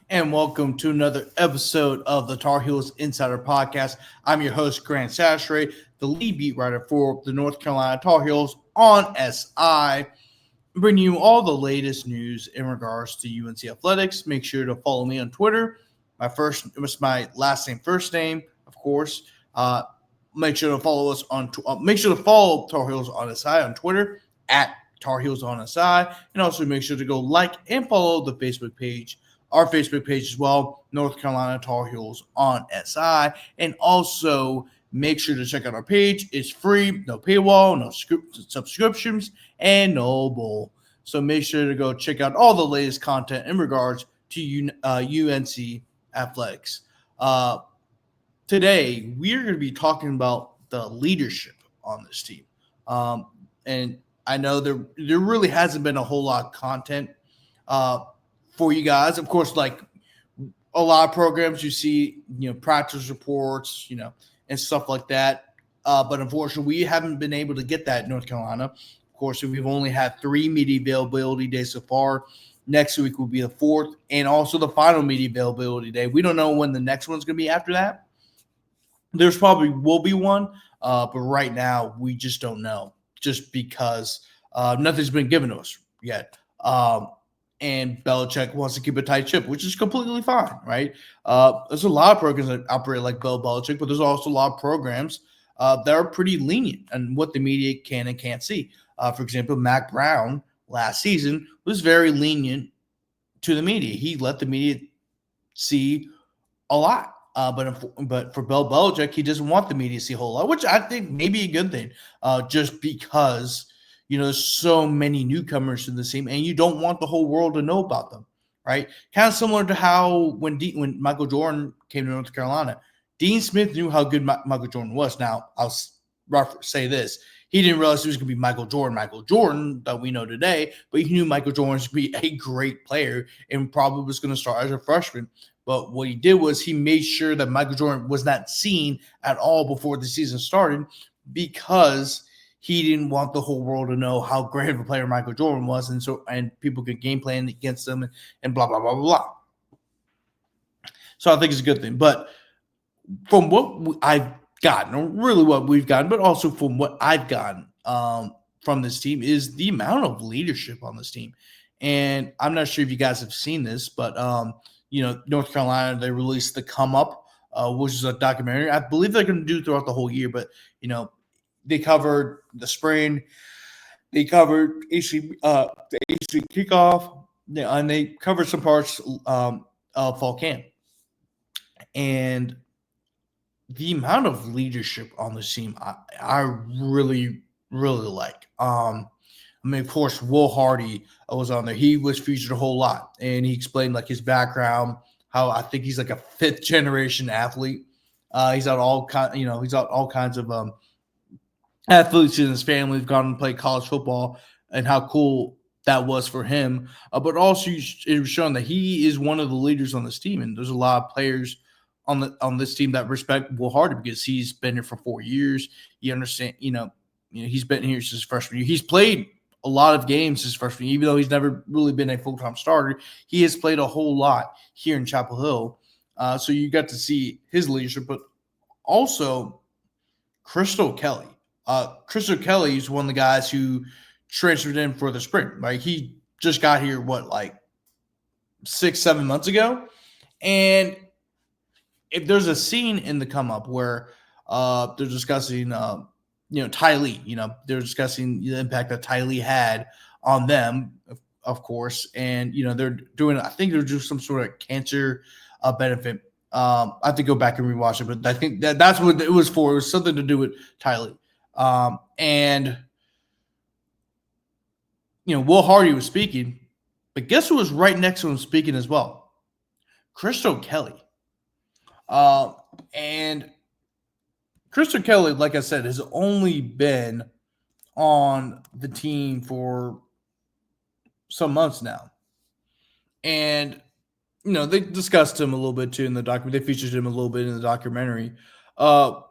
and welcome to another episode of the Tar Heels Insider Podcast. I'm your host, Grant Sashray, the lead beat writer for the North Carolina Tar Heels on SI, bringing you all the latest news in regards to UNC athletics. Make sure to follow me on Twitter. My last name, first name, of course. Make sure to follow us on. Make sure to follow Tar Heels on SI on Twitter at Tar Heels on SI, and also make sure to go like and follow the Facebook page, our Facebook page as well, North Carolina Tar Heels on SI, and also make sure to check out our page. It's free, no paywall, no subscriptions, and no bull. So make sure to go check out all the latest content in regards to UNC athletics. Today, we're going to be talking about the leadership on this team. And I know there really hasn't been a whole lot of content for you guys. Of course, like a lot of programs, you see, practice reports, and stuff like that. But unfortunately, we haven't been able to get that in North Carolina. Of course, we've only had 3 media availability days so far. Next week will be the 4th and also the final media availability day. We don't know when the next one's going to be after that. There's probably will be one, but right now we just don't know, just because nothing's been given to us yet. And Belichick wants to keep a tight ship, which is completely fine, right? There's a lot of programs that operate like Bill Belichick, but there's also a lot of programs that are pretty lenient on what the media can and can't see. For example, Mac Brown last season was very lenient to the media. He let the media see a lot. But for Bill Belichick, he doesn't want the media to see a whole lot, which I think may be a good thing, just because there's so many newcomers to the team, and you don't want the whole world to know about them, right? Kind of similar to how when Michael Jordan came to North Carolina, Dean Smith knew how good Michael Jordan was. Now, I'll say this. He didn't realize he was going to be Michael Jordan that we know today, but he knew Michael Jordan was going to be a great player and probably was going to start as a freshman. But what he did was he made sure that Michael Jordan was not seen at all before the season started, because he didn't want the whole world to know how great of a player Michael Jordan was, and people could game plan against them and blah, blah, blah, blah, blah. So I think it's a good thing. But from what I've gotten, or really what we've gotten, but also from what I've gotten from this team, is the amount of leadership on this team. And I'm not sure if you guys have seen this, but North Carolina, they released the Come Up, which is a documentary. I believe they're going to do throughout the whole year, but they covered the spring, they covered the AC kickoff, and they covered some parts of fall camp. And the amount of leadership on this team, I really, really like. Of course, Will Hardy was on there. He was featured a whole lot, and he explained like his background, how I think he's like a 5th generation athlete. He's got all kinds of athletes in his family who've gone and played college football, and how cool that was for him. But also, it was shown that he is one of the leaders on this team, and there's a lot of players on this team that respect Will Hardy because he's been here for 4 years. You understand, he's been here since freshman year. He's played a lot of games his freshman year, even though he's never really been a full-time starter. He has played a whole lot here in Chapel Hill. So you got to see his leadership, but also Crystal Kelly. Crystal Kelly is one of the guys who transferred in for the spring. Right? He just got here, 6-7 months ago? And if there's a scene in the Come Up where they're discussing Ty Lee, they're discussing the impact that Ty Lee had on them, of course. And, they're doing some sort of cancer benefit. I have to go back and rewatch it, but I think that's what it was for. It was something to do with Ty Lee. And Will Hardy was speaking, but guess who was right next to him speaking as well? Crystal Kelly. And Crystal Kelly, like I said, has only been on the team for some months now. And, they discussed him a little bit too in the documentary. They featured him a little bit in the documentary. But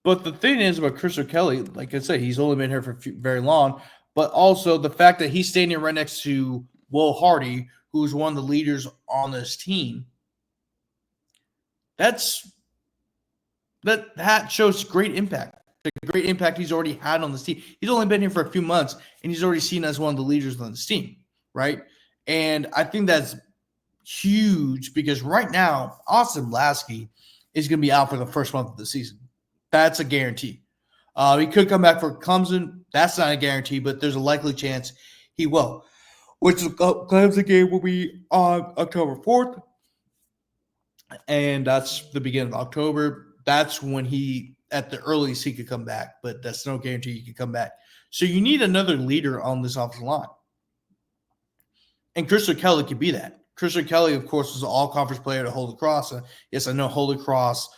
the thing is about Crystal Kelly, like I said, he's only been here for very long. But also the fact that he's standing right next to Will Hardy, who's one of the leaders on this team, that shows great impact. The great impact he's already had on this team. He's only been here for a few months, and he's already seen as one of the leaders on this team, right? And I think that's huge because right now, Austin Lasky is going to be out for the first month of the season. That's a guarantee. He could come back for Clemson. That's not a guarantee, but there's a likely chance he will. Which the Clemson game will be on October 4th. And that's the beginning of October. That's when at the earliest, he could come back, but that's no guarantee he could come back. So you need another leader on this offensive line. And Christian Kelly could be that. Christian Kelly, of course, was an all-conference player at Holy Cross. Yes, I know Holy Cross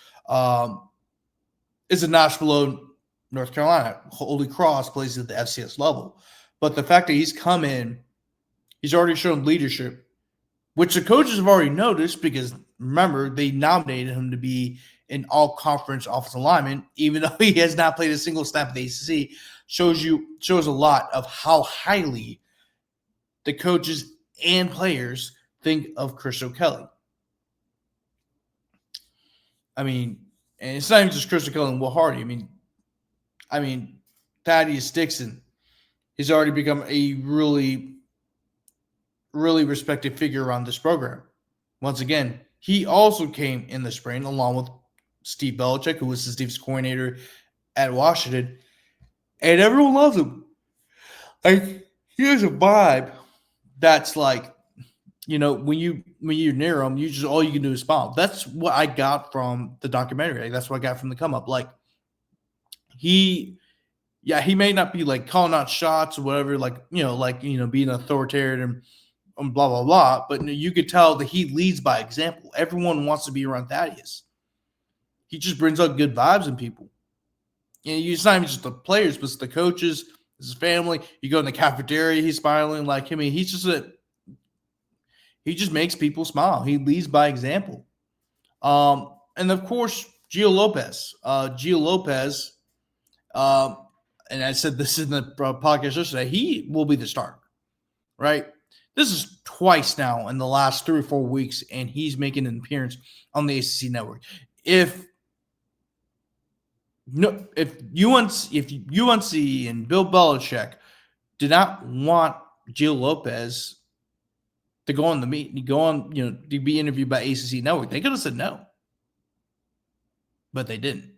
is a notch below North Carolina. Holy Cross plays at the FCS level. But the fact that he's come in, he's already shown leadership, which the coaches have already noticed because, remember, they nominated him to be an all-conference offensive lineman, even though he has not played a single snap at the ACC, shows a lot of how highly the coaches and players think of Christian Kelly. I mean, and it's not even just Christian Kelly and Will Hardy. I mean, Thaddeus Dixon has already become a really, really respected figure around this program. Once again, he also came in the spring along with Steve Belichick, who was his defensive coordinator at Washington, and everyone loves him. Like, he has a vibe that's like, when you're near him, all you can do is smile. That's what I got from the documentary. Like, that's what I got from the come up. Like, he may not be like calling out shots or whatever, being authoritarian and blah blah blah. But you could tell that he leads by example. Everyone wants to be around Thaddeus. He just brings out good vibes in people. It's not even just the players, but it's the coaches, his family. You go in the cafeteria, he's smiling. Like, he just makes people smile. He leads by example. And of course, Gio Lopez. And I said this in the podcast yesterday, he will be the starter, right? This is twice now in the last 3 or 4 weeks, and he's making an appearance on the ACC network. If UNC and Bill Belichick did not want Gio Lopez to go on to be interviewed by ACC network, they could have said no, but they didn't.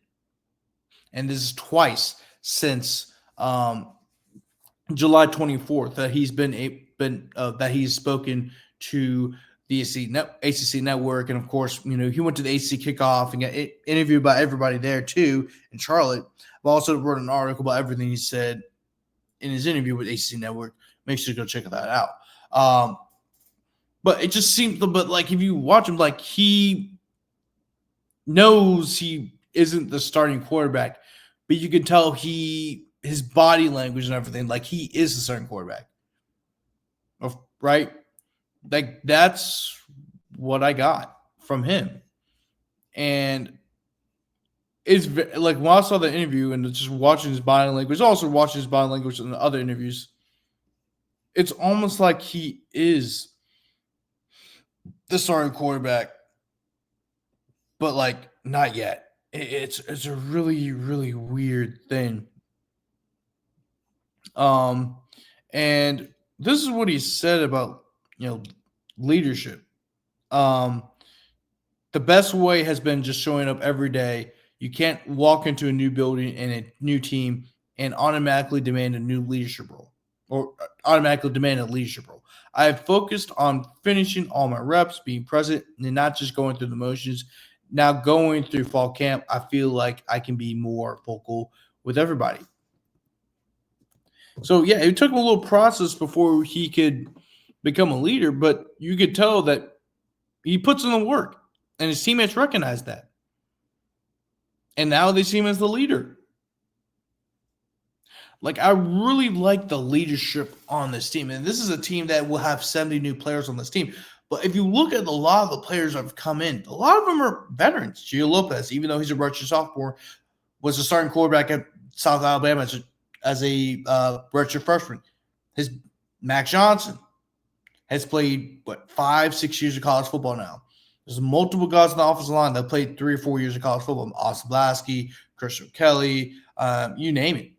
And this is twice since July 24th that he's spoken to the ACC network, and of course, he went to the ACC kickoff and got interviewed by everybody there too in Charlotte. I've also wrote an article about everything he said in his interview with ACC network. Make sure to go check that out. But it just seems, but like if you watch him, like he knows he isn't the starting quarterback, but you can tell his body language and everything, like he is the starting quarterback. Right? Like, that's what I got from him. And it's like when I saw the interview and just watching his body language, also watching his body language in the other interviews, it's almost like he is the starting quarterback, but like not yet. It's a really, really weird thing. And this is what he said about leadership. The best way has been just showing up every day. You can't walk into a new building and a new team and automatically demand a new leadership role or automatically demand a leadership role. I have focused on finishing all my reps, being present, and not just going through the motions. Now going through fall camp, I feel like I can be more vocal with everybody. So, yeah, it took him a little process before he could become a leader, but you could tell that he puts in the work, and his teammates recognize that. And now they see him as the leader. Like, I really like the leadership on this team. And this is a team that will have 70 new players on this team. But if you look at a lot of the players that have come in, a lot of them are veterans. Gio Lopez, even though he's a redshirt sophomore, was a starting quarterback at South Alabama as a redshirt freshman. Max Johnson has played, 5-6 years of college football now. There's multiple guys on the offensive line that played 3 or 4 years of college football. Austin Blasky, Christian Kelly, you name it.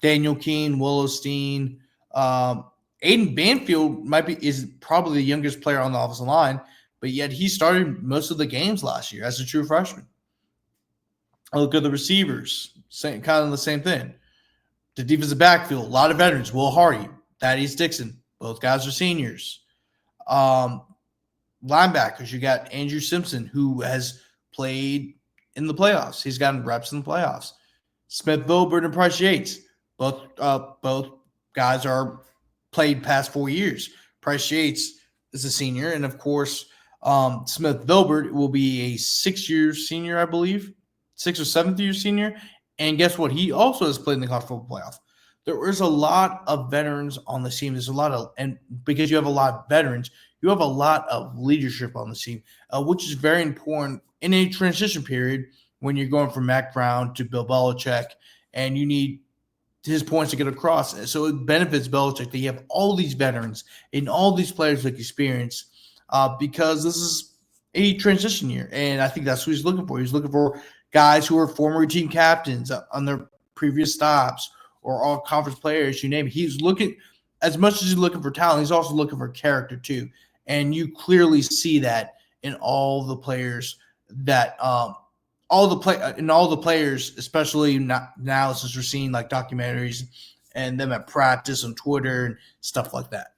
Daniel Keene, Willow Steen, Aiden Banfield is probably the youngest player on the offensive line, but yet he started most of the games last year as a true freshman. I look at the receivers, kind of the same thing. The defensive backfield, a lot of veterans. Will Hardy, Thaddeus Dixon, both guys are seniors. Linebackers, you got Andrew Simpson, who has played in the playoffs. He's gotten reps in the playoffs. Smith Vilbert and Price Yates, both guys are played past 4 years. Price Yates is a senior, and of course, Smith Vilbert will be a 6-year senior, I believe, 6th or 7th year senior. And guess what? He also has played in the college football playoff. There is a lot of veterans on the team. There's a lot of, and because you have a lot of veterans, you have a lot of leadership on the team, which is very important in a transition period when you're going from Mac Brown to Bill Belichick, and you need his points to get across. So it benefits Belichick that you have all these veterans and all these players with experience, because this is a transition year, and I think that's what he's looking for. He's looking for guys who are former team captains on their previous stops or all conference players, you name it. He's looking, as much as he's looking for talent, he's also looking for character too. And you clearly see that in all the players that all the players, especially now since we're seeing like documentaries and them at practice on Twitter and stuff like that.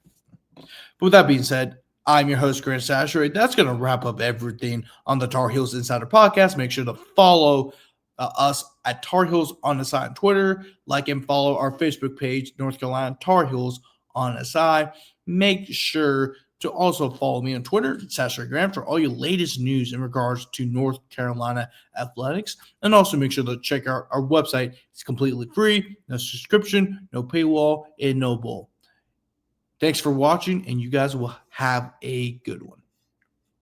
But with that being said, I'm your host, Grant Sasher. That's going to wrap up everything on the Tar Heels Insider Podcast. Make sure to follow us at Tar Heels on the side on Twitter. Like and follow our Facebook page, North Carolina Tar Heels on the side. Make sure to also follow me on Twitter, Sasha Graham, for all your latest news in regards to North Carolina athletics. And also make sure to check out our website. It's completely free, no subscription, no paywall, and no bull. Thanks for watching, and you guys will have a good one.